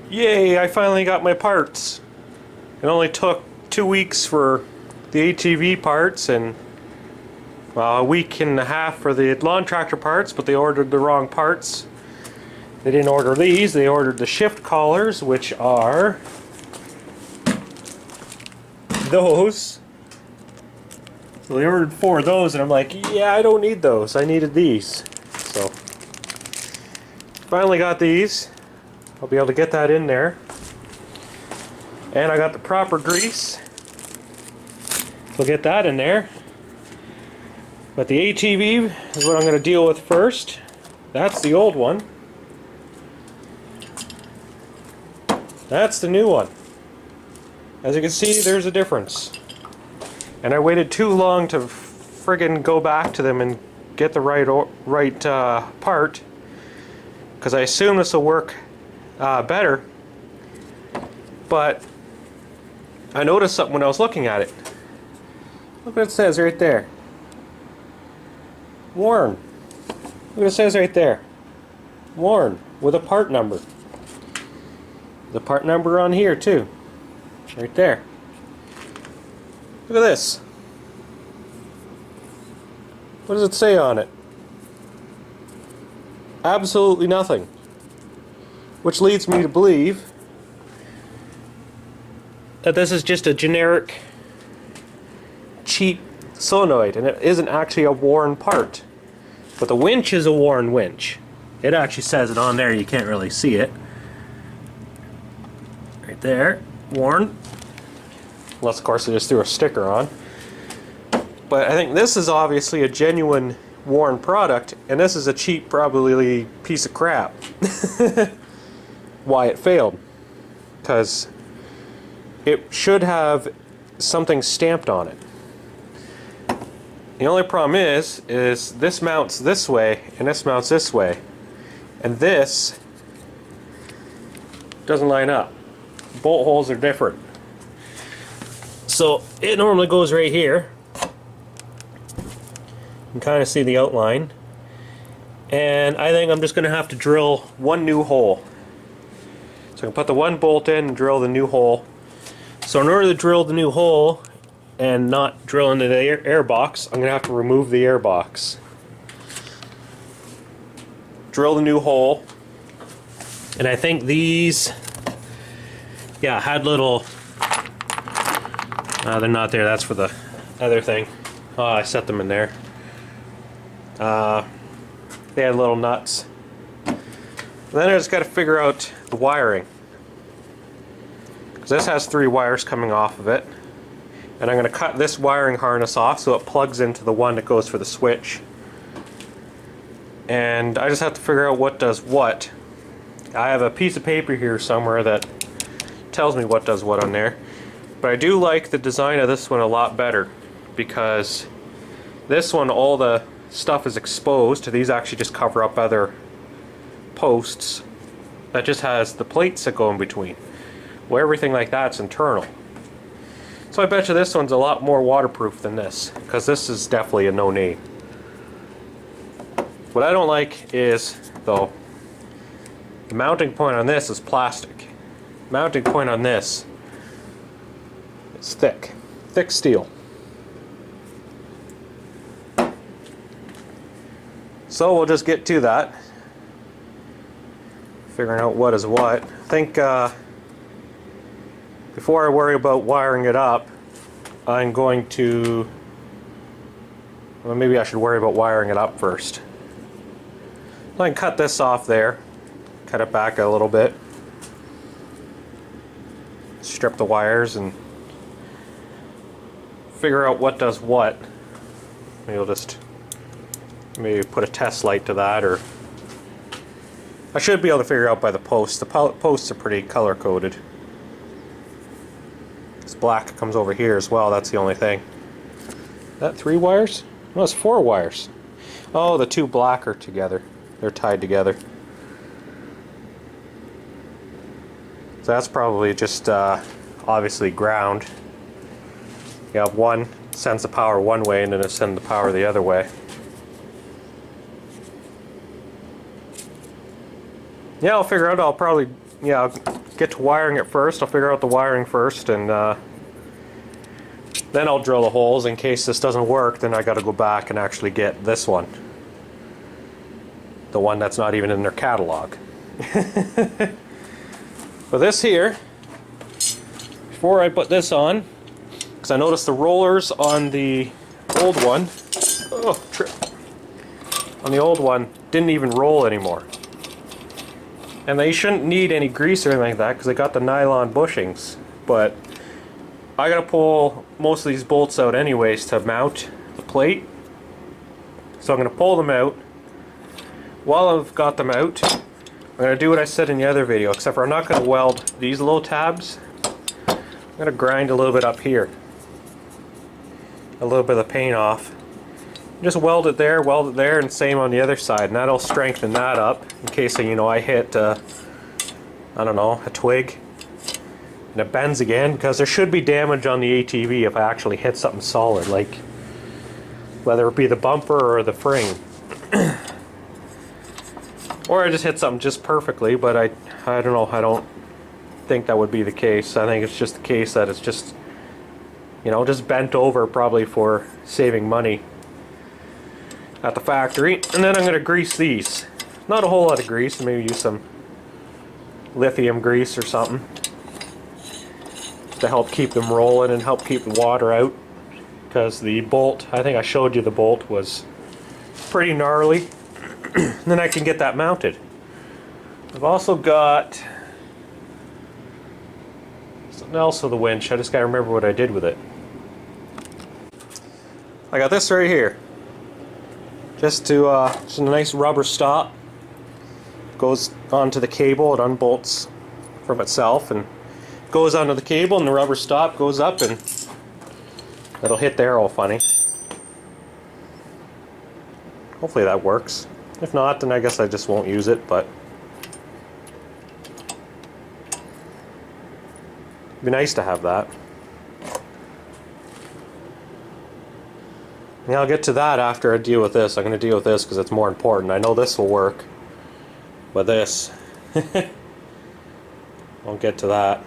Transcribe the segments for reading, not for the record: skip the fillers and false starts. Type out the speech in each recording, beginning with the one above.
Yay, I finally got my parts. It only took 2 weeks for the ATV parts and a week and a half for the lawn tractor parts, but they ordered the wrong parts. They didn't order these, they ordered the shift collars, which are those. So they ordered 4 of those, and I'm like, yeah, I don't need those. I needed these. So finally got these. I'll be able to get that in there. And I got the proper grease. We'll get that in there. But the ATV is what I'm going to deal with first. That's the old one. That's the new one. As you can see, there's a difference. And I waited too long to friggin' go back to them and get the right part, because I assume this will work better. But I noticed something when I was looking at it. Look what it says right there. Worn. Look what it says right there. Worn with a part number. The part number on here too. Right there. Look at this. What does it say on it? Absolutely nothing. Which leads me to believe that this is just a generic cheap solenoid and it isn't actually a worn part. But the winch is a worn winch. It actually says it on there, you can't really see it. Right there, worn. Unless of course they just threw a sticker on. But I think this is obviously a genuine worn product, and this is a cheap, probably piece of crap. Why it failed. Because it should have something stamped on it. The only problem is this mounts this way and this mounts this way. And this doesn't line up. Bolt holes are different. So it normally goes right here. You can kind of see the outline. And I think I'm just going to have to drill one new hole. So I can put the one bolt in and drill the new hole. So in order to drill the new hole and not drill into the air box, I'm going to have to remove the air box. Drill the new hole. And I think these, yeah, had little, they're not there, that's for the other thing. Oh, I set them in there. They had little nuts. And then I just got to figure out the wiring. Because this has 3 wires coming off of it. And I'm going to cut this wiring harness off so it plugs into the one that goes for the switch. And I just have to figure out what does what. I have a piece of paper here somewhere that tells me what does what on there. But I do like the design of this one a lot better, because this one, all the stuff is exposed. These actually just cover up other posts. That just has the plates that go in between. Well, everything like that's internal. So I bet you this one's a lot more waterproof than this, because this is definitely a no-name. What I don't like is, though, the mounting point on this is plastic. Mounting point on this is thick. Thick steel. So we'll just get to that. Figuring out what is what. I think before I worry about wiring it up, I'm going to, well, maybe I should worry about wiring it up first. I can cut this off there, cut it back a little bit, strip the wires and figure out what does what. Maybe I'll just put a test light to that, or I should be able to figure out by the posts. The posts are pretty color coded. This black comes over here as well, that's the only thing. Is that 3 wires? No, it's 4 wires. Oh, the 2 black are together. They're tied together. So that's probably just obviously ground. You have one sends the power one way and then it sends the power the other way. Yeah, I'll figure out. I'll probably yeah, I'll get to wiring it first. I'll figure out the wiring first, and then I'll drill the holes. In case this doesn't work, then I got to go back and actually get this one. The one that's not even in their catalog. But this here, before I put this on, because I noticed the rollers on the old one, oh, trip, on the old one didn't even roll anymore. And they shouldn't need any grease or anything like that because they got the nylon bushings. But I gotta pull most of these bolts out anyways to mount the plate. So I'm gonna pull them out. While I've got them out, I'm gonna do what I said in the other video, except for I'm not gonna weld these little tabs. I'm gonna grind a little bit up here. A little bit of the paint off. Just weld it there, and same on the other side, and that'll strengthen that up in case, you know, I hit, I don't know, a twig, and it bends again, because there should be damage on the ATV if I actually hit something solid, like whether it be the bumper or the frame. Or I just hit something just perfectly, but I don't know, I don't think that would be the case. I think it's just the case that it's just, you know, just bent over probably for saving money at the factory. And then I'm going to grease these. Not a whole lot of grease, maybe use some lithium grease or something to help keep them rolling and help keep the water out, because the bolt, I think I showed you the bolt, was pretty gnarly. And then I can get that mounted. I've also got something else with the winch. I just got to remember what I did with it. I got this right here. Just a nice rubber stop. Goes onto the cable, it unbolts from itself and goes onto the cable, and the rubber stop goes up and it'll hit there all funny. Hopefully that works. If not, then I guess I just won't use it, but it'd be nice to have that. Yeah, I'll get to that after I deal with this. I'm going to deal with this because it's more important. I know this will work, but this, I'll get to that.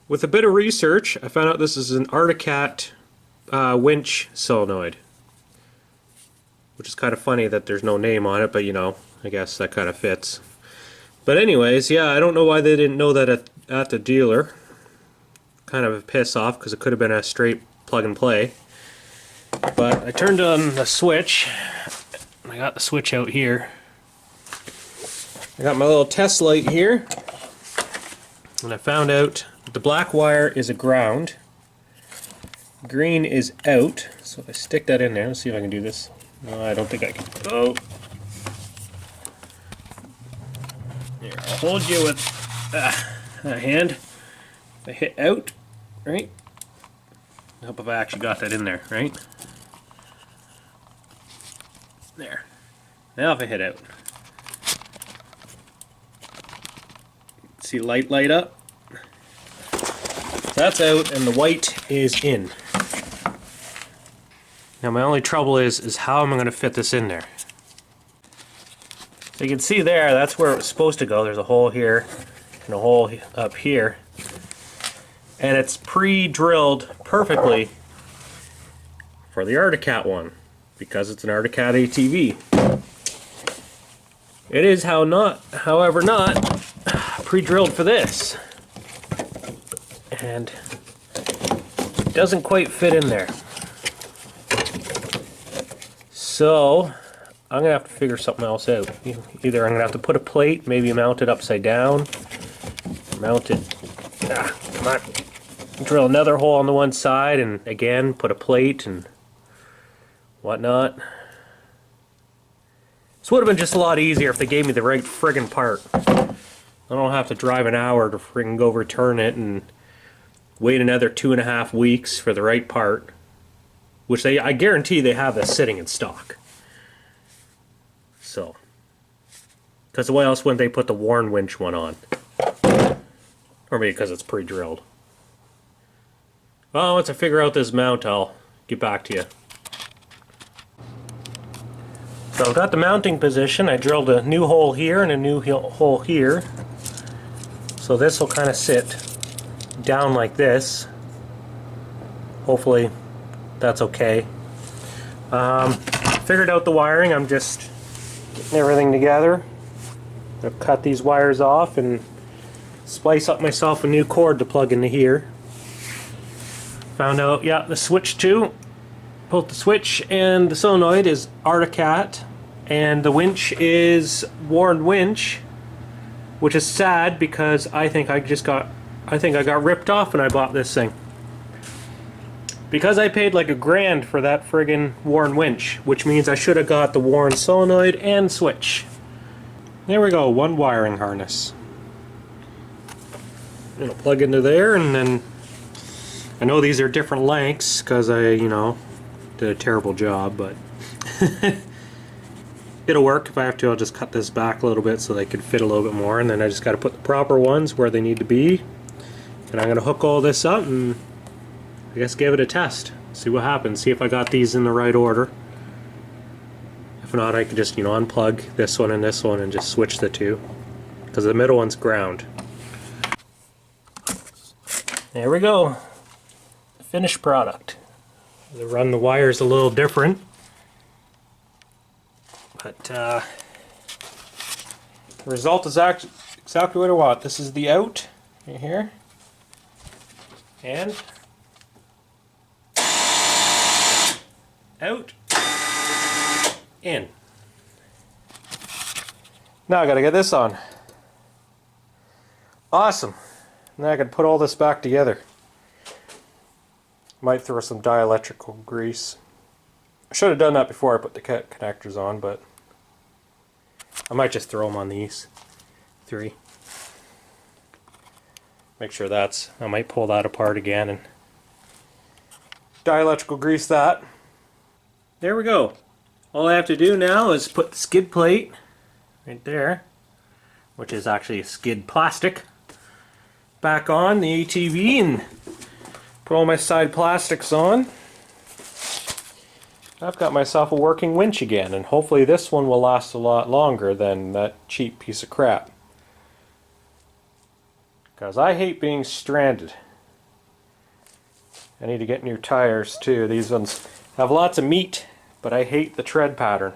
With a bit of research, I found out this is an Articat winch solenoid, which is kind of funny that there's no name on it, but you know, I guess that kind of fits. But anyways, yeah, I don't know why they didn't know that at the dealer. Kind of a piss off because it could have been a straight plug and play. But I turned on the switch. I got the switch out here. I got my little test light here. And I found out the black wire is a ground. Green is out. So if I stick that in there, let's see if I can do this. No, I don't think I can. Oh! Here, I'll hold you with a hand. If I hit out, right? I hope if I actually got that in there, right? There. Now if I hit out. See light up? That's out and the white is in. Now my only trouble is how am I going to fit this in there? So you can see there, that's where it was supposed to go. There's a hole here and a hole up here. And it's pre-drilled perfectly for the Articat one, because it's an Articat ATV. It is however not pre-drilled for this. And it doesn't quite fit in there. So I'm gonna have to figure something else out. Either I'm gonna have to put a plate, maybe mount it upside down, mount it, come on, drill another hole on the one side, and again put a plate and whatnot. This would have been just a lot easier if they gave me the right friggin' part. I don't have to drive an hour to friggin' go return it and wait another 2.5 weeks for the right part, which I guarantee they have this sitting in stock. So, because why else wouldn't they put the Warn winch one on? Or maybe because it's pre-drilled. Well, once I figure out this mount, I'll get back to you. So I've got the mounting position. I drilled a new hole here and a new hole here. So this will kind of sit down like this. Hopefully that's okay. Figured out the wiring. I'm just getting everything together. I'll cut these wires off and splice up myself a new cord to plug into here. Found out, yeah, the switch too. Both the switch and the solenoid is Articat, and the winch is Warren winch, which is sad because I think I got ripped off when I bought this thing. Because I paid like $1,000 for that friggin' Warren winch, which means I should have got the Warren solenoid and switch. There we go, one wiring harness. It'll plug into there, and then I know these are different lengths because I, did a terrible job, but it'll work. If I have to, I'll just cut this back a little bit so they can fit a little bit more, and then I just got to put the proper ones where they need to be. And I'm going to hook all this up and I guess give it a test. See what happens. See if I got these in the right order. If not, I can just, unplug this one and just switch the two. Because the middle one's ground. There we go. The finished product. They run the wires a little different. But the result is exactly what I want. This is the out right here. And out, in. Now I gotta get this on. Awesome. Now I can put all this back together. Might throw some dielectrical grease. I should have done that before I put the connectors on, but I might just throw them on these 3. Make sure I might pull that apart again and dielectrical grease that. There we go. All I have to do now is put the skid plate right there, which is actually skid plastic, back on the ATV and put all my side plastics on. I've got myself a working winch again, and hopefully this one will last a lot longer than that cheap piece of crap. Because I hate being stranded. I need to get new tires too. These ones have lots of meat, but I hate the tread pattern.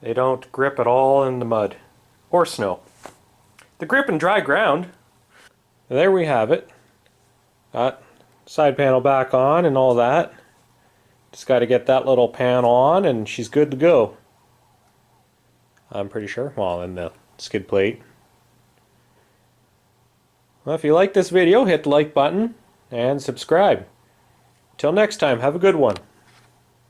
They don't grip at all in the mud or snow. They grip in dry ground. There we have it. Got side panel back on and all that. Just got to get that little panel on and she's good to go. I'm pretty sure. Well, in the skid plate. Well, if you like this video, hit the like button and subscribe. Till next time, have a good one.